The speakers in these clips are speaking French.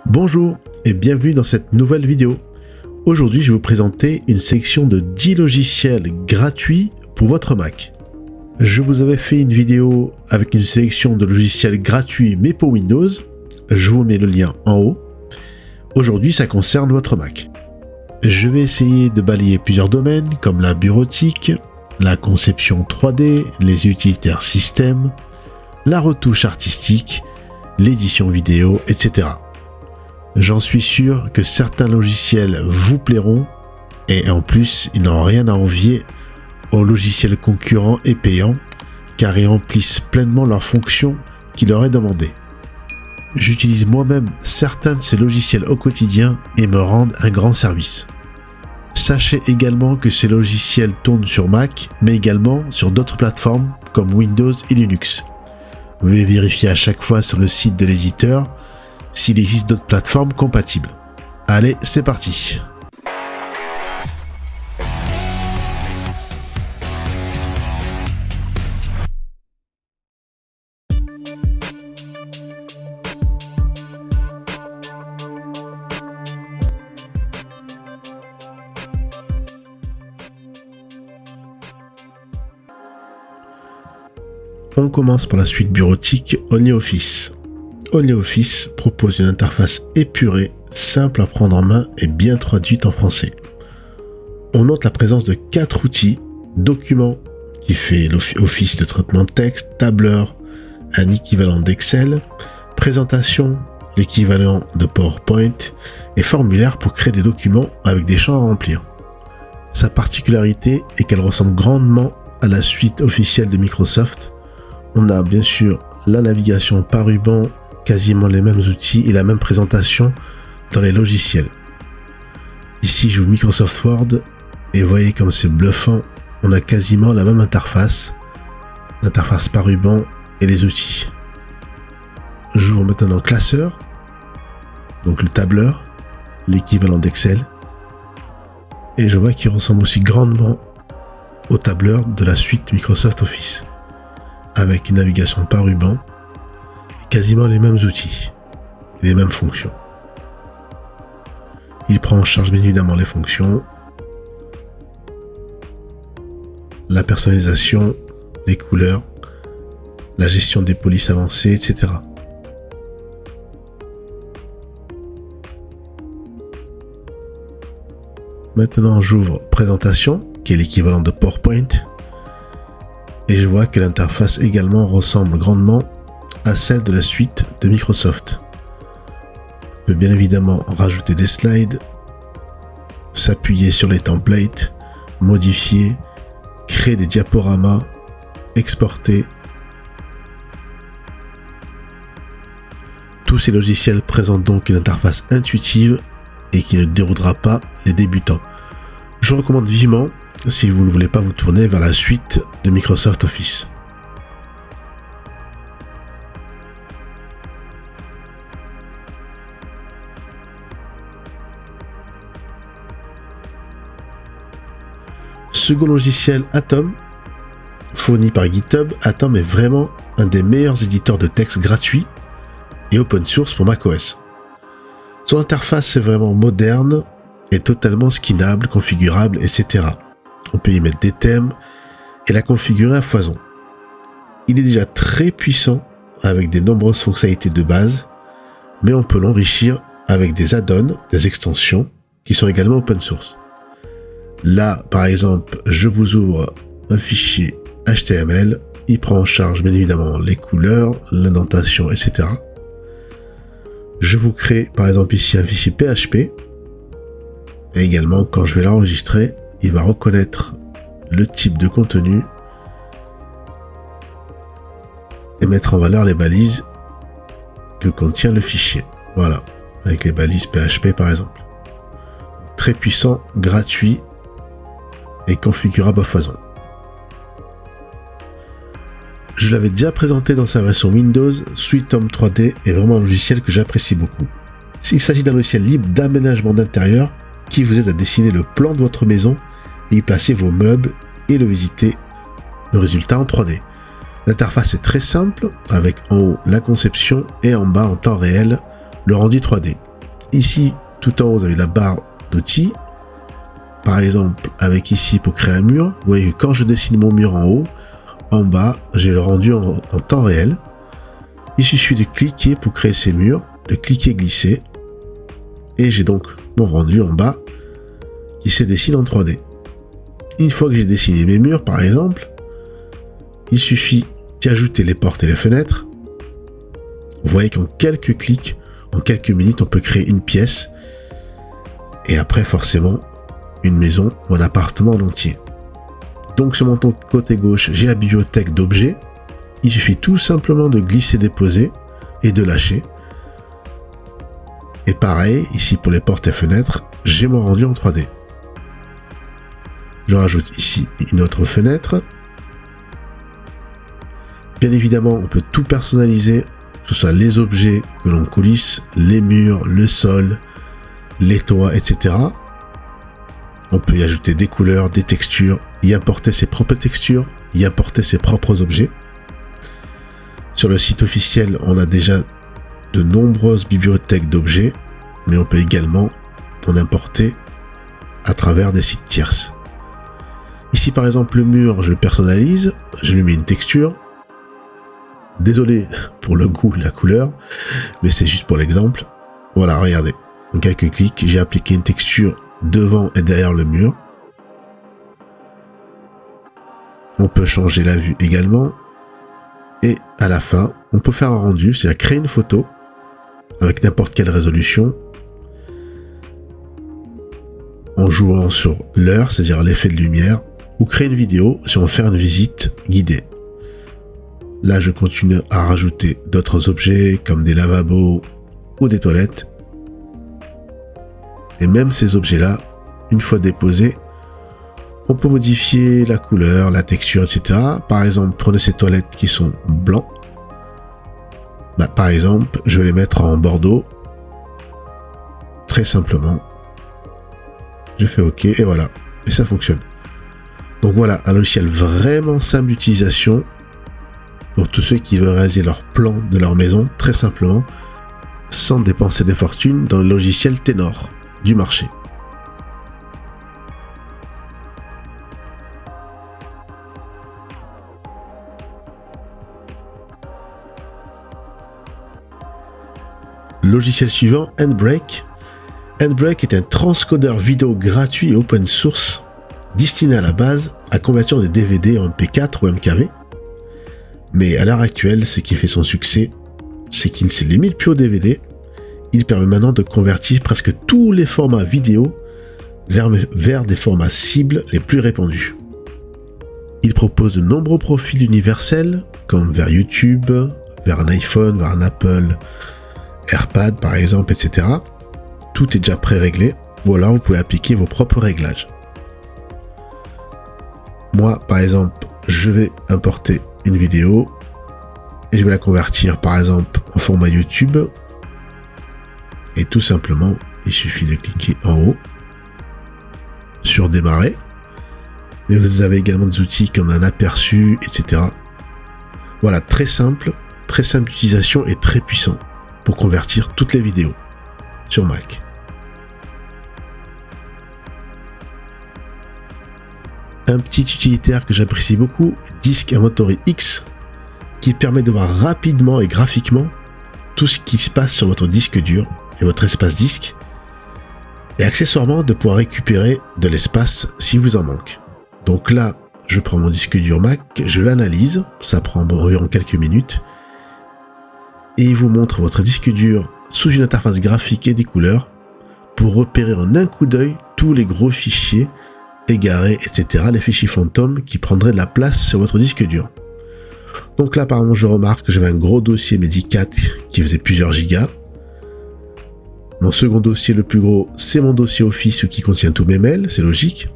Bonjour et bienvenue dans cette nouvelle vidéo. Aujourd'hui, je vais vous présenter une sélection de 10 logiciels gratuits pour votre Mac. Je vous avais fait une vidéo avec une sélection de logiciels gratuits mais pour Windows. Je vous mets le lien en haut. Aujourd'hui, ça concerne votre Mac. Je vais essayer de balayer plusieurs domaines comme la bureautique, la conception 3D, les utilitaires système, la retouche artistique, l'édition vidéo, etc. J'en suis sûr que certains logiciels vous plairont et en plus, ils n'ont rien à envier aux logiciels concurrents et payants car ils remplissent pleinement leurs fonctions qui leur est demandées. J'utilise moi-même certains de ces logiciels au quotidien et me rendent un grand service. Sachez également que ces logiciels tournent sur Mac mais également sur d'autres plateformes comme Windows et Linux. Vous pouvez vérifier à chaque fois sur le site de l'éditeur s'il existe d'autres plateformes compatibles. Allez, c'est parti. On commence par la suite bureautique OnlyOffice. OnlyOffice propose une interface épurée, simple à prendre en main et bien traduite en français. On note la présence de 4 outils, documents qui fait l'office de traitement de texte, tableur, un équivalent d'Excel, présentation, l'équivalent de PowerPoint et formulaire pour créer des documents avec des champs à remplir. Sa particularité est qu'elle ressemble grandement à la suite officielle de Microsoft. On a bien sûr la navigation par ruban, quasiment les mêmes outils et la même présentation dans les logiciels. Ici, j'ouvre Microsoft Word et voyez comme c'est bluffant, on a quasiment la même interface, l'interface par ruban et les outils. J'ouvre maintenant classeur, donc le tableur, l'équivalent d'Excel, et je vois qu'il ressemble aussi grandement au tableur de la suite Microsoft Office, avec une navigation par ruban, quasiment les mêmes outils, les mêmes fonctions. Il prend en charge bien évidemment les fonctions, la personnalisation, les couleurs, la gestion des polices avancées, etc. Maintenant, j'ouvre présentation, qui est l'équivalent de PowerPoint, et je vois que l'interface également ressemble grandement à celle de la suite de Microsoft. On peut bien évidemment rajouter des slides, s'appuyer sur les templates, modifier, créer des diaporamas, exporter. Tous ces logiciels présentent donc une interface intuitive et qui ne déroutera pas les débutants. Je recommande vivement si vous ne voulez pas vous tourner vers la suite de Microsoft Office. Second logiciel, Atom, fourni par GitHub. Atom est vraiment un des meilleurs éditeurs de texte gratuits et open source pour macOS. Son interface est vraiment moderne et totalement skinnable, configurable, etc. On peut y mettre des thèmes et la configurer à foison. Il est déjà très puissant avec de nombreuses fonctionnalités de base, mais on peut l'enrichir avec des add-ons, des extensions qui sont également open source. Là, par exemple, je vous ouvre un fichier HTML, il prend en charge bien évidemment les couleurs, l'indentation, etc. Je vous crée par exemple ici un fichier PHP, et également quand je vais l'enregistrer, il va reconnaître le type de contenu et mettre en valeur les balises que contient le fichier. Voilà, avec les balises PHP par exemple. Très puissant, gratuit et configurable à foison. Je l'avais déjà présenté dans sa version Windows, SweetHome 3D est vraiment un logiciel que j'apprécie beaucoup. Il s'agit d'un logiciel libre d'aménagement d'intérieur qui vous aide à dessiner le plan de votre maison et y placer vos meubles et le visiter le résultat en 3D. L'interface est très simple avec en haut la conception et en bas en temps réel le rendu 3D. Ici, tout en haut, vous avez la barre d'outils. Par exemple, avec ici pour créer un mur, vous voyez que quand je dessine mon mur en haut, en bas, j'ai le rendu en temps réel. Il suffit de cliquer pour créer ces murs, de cliquer glisser, et j'ai donc mon rendu en bas qui se dessine en 3D. Une fois que j'ai dessiné mes murs, par exemple, il suffit d'y ajouter les portes et les fenêtres. Vous voyez qu'en quelques clics, en quelques minutes, on peut créer une pièce et après forcément une maison ou un appartement en entier. Donc sur mon côté gauche, j'ai la bibliothèque d'objets. Il suffit tout simplement de glisser-déposer et de lâcher. Et pareil, ici pour les portes et fenêtres, j'ai mon rendu en 3D. Je rajoute ici une autre fenêtre. Bien évidemment, on peut tout personnaliser, que ce soit les objets que l'on coulisse, les murs, le sol, les toits, etc. On peut y ajouter des couleurs, des textures, y apporter ses propres textures, y apporter ses propres objets. Sur le site officiel, on a déjà de nombreuses bibliothèques d'objets, mais on peut également en importer à travers des sites tierces. Ici par exemple le mur, je le personnalise, je lui mets une texture. Désolé pour le goût et la couleur, mais c'est juste pour l'exemple. Voilà, regardez. En quelques clics, j'ai appliqué une texture devant et derrière le mur. On peut changer la vue également. Et à la fin, on peut faire un rendu, c'est-à-dire créer une photo avec n'importe quelle résolution en jouant sur l'heure, c'est-à-dire l'effet de lumière, ou créer une vidéo si on veut faire une visite guidée. Là, je continue à rajouter d'autres objets comme des lavabos ou des toilettes. Et même ces objets-là, une fois déposés, on peut modifier la couleur, la texture, etc. Par exemple, prenez ces toilettes qui sont blancs. Par exemple, je vais les mettre en bordeaux. Très simplement. Je fais OK et voilà. Et ça fonctionne. Donc voilà, un logiciel vraiment simple d'utilisation pour tous ceux qui veulent réaliser leur plan de leur maison, très simplement, sans dépenser des fortunes dans le logiciel Ténor du marché. Logiciel suivant, Handbrake. Handbrake est un transcodeur vidéo gratuit et open source destiné à la base à convertir des DVD en MP4 ou MKV. Mais à l'heure actuelle, ce qui fait son succès, c'est qu'il ne se limite plus au DVD. Il permet maintenant de convertir presque tous les formats vidéo vers des formats cibles les plus répandus. Il propose de nombreux profils universels, comme vers YouTube, vers un iPhone, vers un Apple AirPad par exemple, etc. Tout est déjà pré-réglé, ou alors vous pouvez appliquer vos propres réglages. Moi, par exemple, je vais importer une vidéo et je vais la convertir par exemple en format YouTube. Et tout simplement, il suffit de cliquer en haut sur démarrer. Mais vous avez également des outils comme un aperçu, etc. Voilà, très simple d'utilisation et très puissant pour convertir toutes les vidéos sur Mac. Un petit utilitaire que j'apprécie beaucoup, Disk Inventory X, qui permet de voir rapidement et graphiquement tout ce qui se passe sur votre disque dur et votre espace disque, et accessoirement de pouvoir récupérer de l'espace si vous en manque. Donc là, je prends mon disque dur Mac, je l'analyse, ça prend environ quelques minutes, et il vous montre votre disque dur sous une interface graphique et des couleurs pour repérer en un coup d'œil tous les gros fichiers égarés, etc., les fichiers fantômes qui prendraient de la place sur votre disque dur. Donc là, par exemple, je remarque que j'avais un gros dossier Medicat qui faisait plusieurs gigas. Mon second dossier, le plus gros, c'est mon dossier Office qui contient tous mes mails, c'est logique.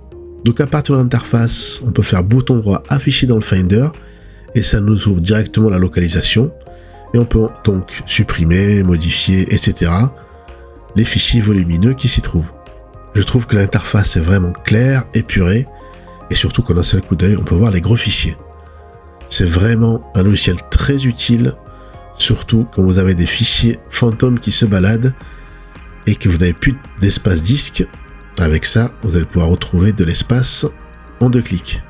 Donc à partir de l'interface, on peut faire bouton droit afficher dans le Finder et ça nous ouvre directement la localisation. Et on peut donc supprimer, modifier, etc. les fichiers volumineux qui s'y trouvent. Je trouve que l'interface est vraiment claire, épurée, et surtout qu'en un seul coup d'œil, on peut voir les gros fichiers. C'est vraiment un logiciel très utile, surtout quand vous avez des fichiers fantômes qui se baladent et que vous n'avez plus d'espace disque, avec ça, vous allez pouvoir retrouver de l'espace en 2 clics.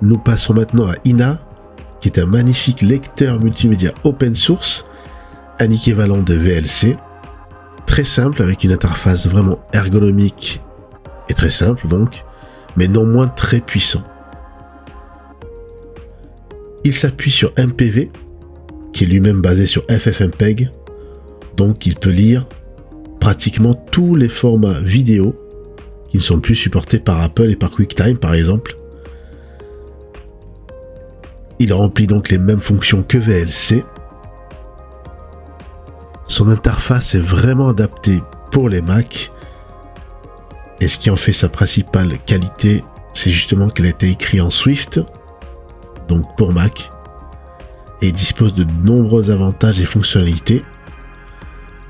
Nous passons maintenant à Ina, qui est un magnifique lecteur multimédia open source, un équivalent de VLC, très simple avec une interface vraiment ergonomique et très simple donc, mais non moins très puissant. Il s'appuie sur MPV, qui est lui-même basé sur FFmpeg, donc il peut lire pratiquement tous les formats vidéo qui ne sont plus supportés par Apple et par QuickTime par exemple. Il remplit donc les mêmes fonctions que VLC. Son interface est vraiment adaptée pour les Mac. Et ce qui en fait sa principale qualité, c'est justement qu'elle a été écrite en Swift, donc pour Mac, et dispose de nombreux avantages et fonctionnalités,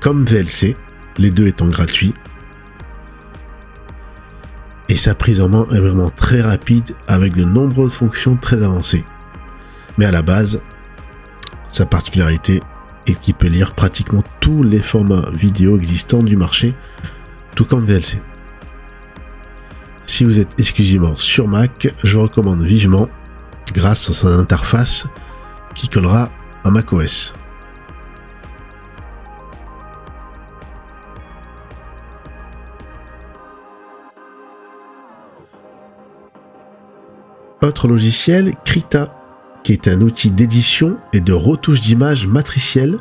comme VLC, les deux étant gratuits. Et sa prise en main est vraiment très rapide avec de nombreuses fonctions très avancées. Mais à la base, sa particularité est qu'il peut lire pratiquement tous les formats vidéo existants du marché, tout comme VLC. Si vous êtes exclusivement sur Mac, je recommande vivement, grâce à son interface qui collera à macOS. Autre logiciel, Krita, qui est un outil d'édition et de retouche d'images matricielles,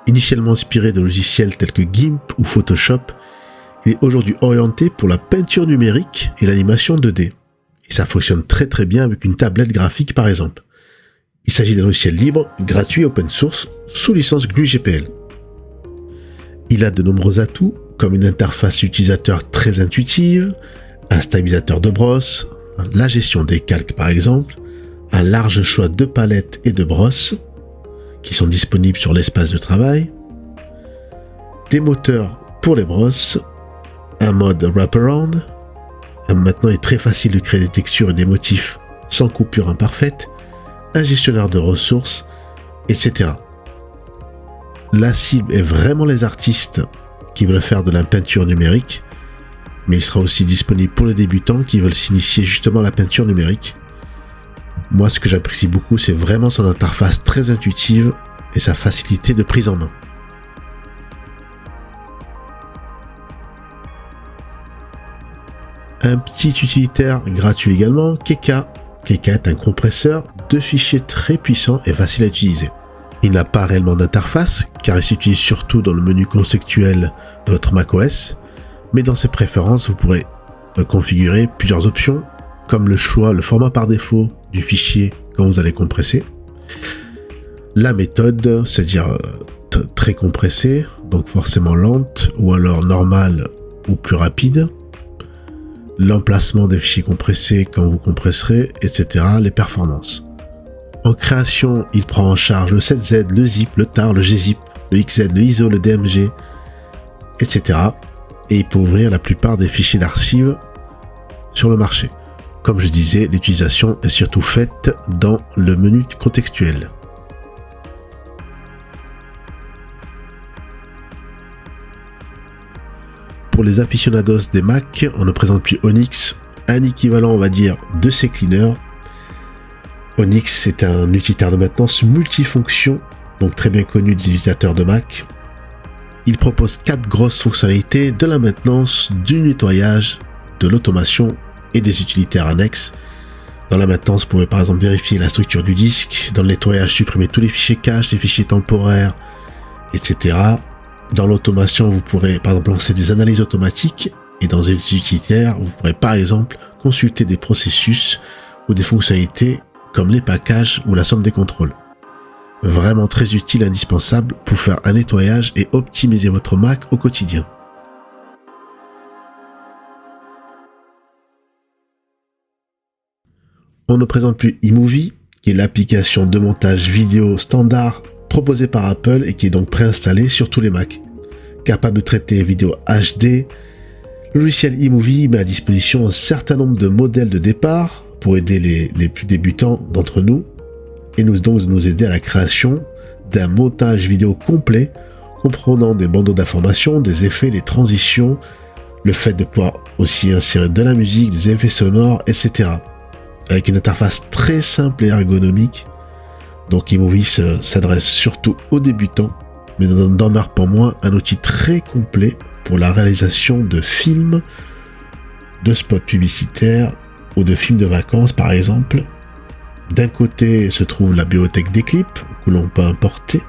initialement inspiré de logiciels tels que GIMP ou Photoshop. Il est aujourd'hui orienté pour la peinture numérique et l'animation 2D. Et ça fonctionne très très bien avec une tablette graphique par exemple. Il s'agit d'un logiciel libre, gratuit, open source, sous licence GNU GPL. Il a de nombreux atouts, comme une interface utilisateur très intuitive, un stabilisateur de brosse, la gestion des calques par exemple, un large choix de palettes et de brosses qui sont disponibles sur l'espace de travail, des moteurs pour les brosses, un mode wraparound, maintenant il est très facile de créer des textures et des motifs sans coupure imparfaite, un gestionnaire de ressources, etc. La cible est vraiment les artistes qui veulent faire de la peinture numérique, mais il sera aussi disponible pour les débutants qui veulent s'initier justement à la peinture numérique. Moi, ce que j'apprécie beaucoup, c'est vraiment son interface très intuitive et sa facilité de prise en main. Un petit utilitaire gratuit également, Keka. Keka est un compresseur de fichiers très puissant et facile à utiliser. Il n'a pas réellement d'interface, car il s'utilise surtout dans le menu contextuel de votre macOS, mais dans ses préférences, vous pourrez configurer plusieurs options, comme le format par défaut du fichier quand vous allez compresser, la méthode, c'est-à-dire très compressée, donc forcément lente, ou alors normale ou plus rapide, l'emplacement des fichiers compressés quand vous compresserez, etc., les performances. En création, il prend en charge le 7Z, le zip, le tar, le gzip, le xz, le iso, le dmg, etc. Et il peut ouvrir la plupart des fichiers d'archives sur le marché. Comme je disais, l'utilisation est surtout faite dans le menu contextuel. Pour les aficionados des Mac, on ne présente plus Onyx, un équivalent on va dire de CCleaner. Onyx c'est un utilitaire de maintenance multifonction, donc très bien connu des utilisateurs de Mac. Il propose 4 grosses fonctionnalités, de la maintenance, du nettoyage, de l'automation et des utilitaires annexes. Dans la maintenance, vous pouvez par exemple vérifier la structure du disque, dans le nettoyage supprimer tous les fichiers caches, les fichiers temporaires, etc. Dans l'automation, vous pourrez par exemple lancer des analyses automatiques, et dans les utilitaires, vous pourrez par exemple consulter des processus ou des fonctionnalités comme les packages ou la somme des contrôles. Vraiment très utile et indispensable pour faire un nettoyage et optimiser votre Mac au quotidien. On ne présente plus iMovie, qui est l'application de montage vidéo standard proposée par Apple et qui est donc préinstallée sur tous les Macs. Capable de traiter vidéo HD, Le logiciel eMovie met à disposition un certain nombre de modèles de départ pour aider les plus débutants d'entre nous et nous aider à la création d'un montage vidéo complet comprenant des bandeaux d'informations, des effets, des transitions, le fait de pouvoir aussi insérer de la musique, des effets sonores, etc. Avec une interface très simple et ergonomique. Donc eMovie s'adresse surtout aux débutants, mais demeure pour moi un outil très complet pour la réalisation de films, de spots publicitaires ou de films de vacances par exemple. D'un côté se trouve la bibliothèque des clips que l'on peut importer.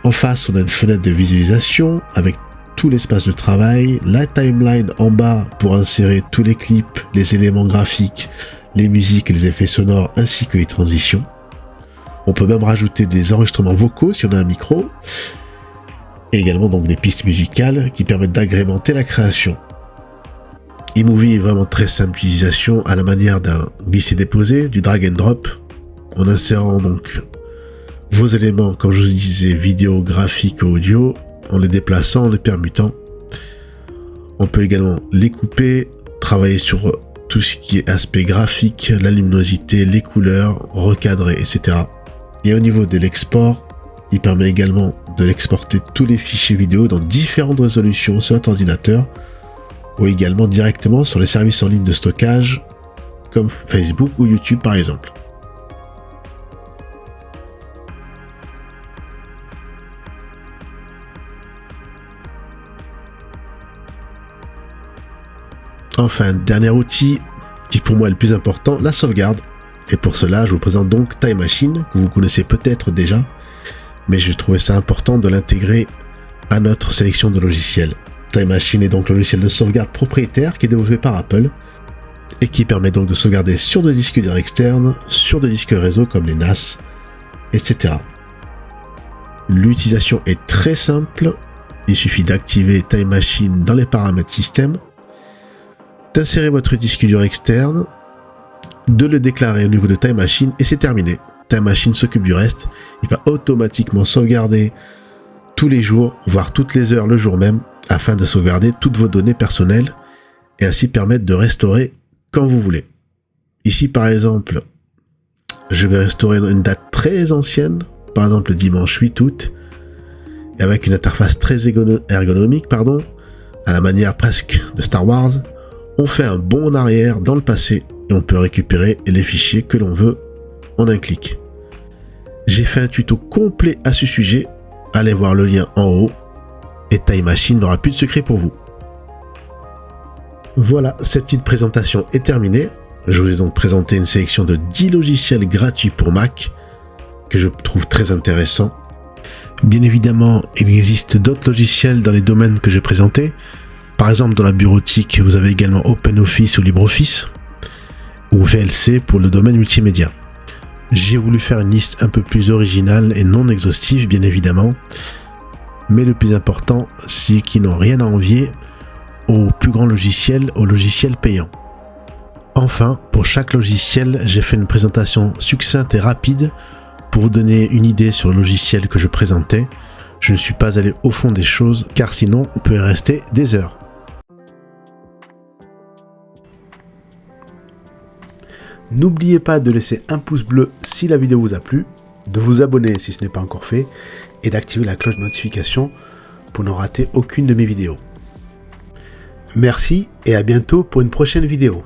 En face, on a une fenêtre de visualisation avec tout l'espace de travail, la timeline en bas pour insérer tous les clips, les éléments graphiques, les musiques et les effets sonores ainsi que les transitions. On peut même rajouter des enregistrements vocaux si on a un micro et également donc des pistes musicales qui permettent d'agrémenter la création. eMovie est vraiment très simple d'utilisation à la manière d'un glisser-déposer, du drag and drop, en insérant donc vos éléments, comme je vous disais, vidéo, graphique, audio, en les déplaçant, en les permutant. On peut également les couper, travailler sur tout ce qui est aspect graphique, la luminosité, les couleurs, recadrer, etc. Et au niveau de l'export, il permet également de l'exporter tous les fichiers vidéo dans différentes résolutions sur votre ordinateur ou également directement sur les services en ligne de stockage comme Facebook ou YouTube par exemple. Enfin, dernier outil qui pour moi est le plus important, la sauvegarde. Et pour cela, je vous présente donc Time Machine, que vous connaissez peut-être déjà, mais je trouvais ça important de l'intégrer à notre sélection de logiciels. Time Machine est donc le logiciel de sauvegarde propriétaire qui est développé par Apple et qui permet donc de sauvegarder sur des disques durs externes, sur des disques réseau comme les NAS, etc. L'utilisation est très simple, il suffit d'activer Time Machine dans les paramètres système, d'insérer votre disque dur externe, de le déclarer au niveau de Time Machine et c'est terminé. Time Machine s'occupe du reste, il va automatiquement sauvegarder tous les jours, voire toutes les heures le jour même, afin de sauvegarder toutes vos données personnelles et ainsi permettre de restaurer quand vous voulez. Ici par exemple, je vais restaurer une date très ancienne, par exemple le dimanche 8 août, et avec une interface très ergonomique, à la manière presque de Star Wars, on fait un bond en arrière dans le passé et on peut récupérer les fichiers que l'on veut en un clic. J'ai fait un tuto complet à ce sujet, allez voir le lien en haut et Time Machine n'aura plus de secret pour vous. Voilà, cette petite présentation est terminée. Je vous ai donc présenté une sélection de 10 logiciels gratuits pour Mac que je trouve très intéressants. Bien évidemment, il existe d'autres logiciels dans les domaines que j'ai présentés. Par exemple, dans la bureautique, vous avez également OpenOffice ou LibreOffice, ou VLC pour le domaine multimédia. J'ai voulu faire une liste un peu plus originale et non exhaustive, bien évidemment, mais le plus important, c'est qu'ils n'ont rien à envier aux plus grands logiciels, aux logiciels payants. Enfin, pour chaque logiciel, j'ai fait une présentation succincte et rapide pour vous donner une idée sur le logiciel que je présentais. Je ne suis pas allé au fond des choses, car sinon, on peut y rester des heures. N'oubliez pas de laisser un pouce bleu si la vidéo vous a plu, de vous abonner si ce n'est pas encore fait, et d'activer la cloche de notification pour ne rater aucune de mes vidéos. Merci et à bientôt pour une prochaine vidéo.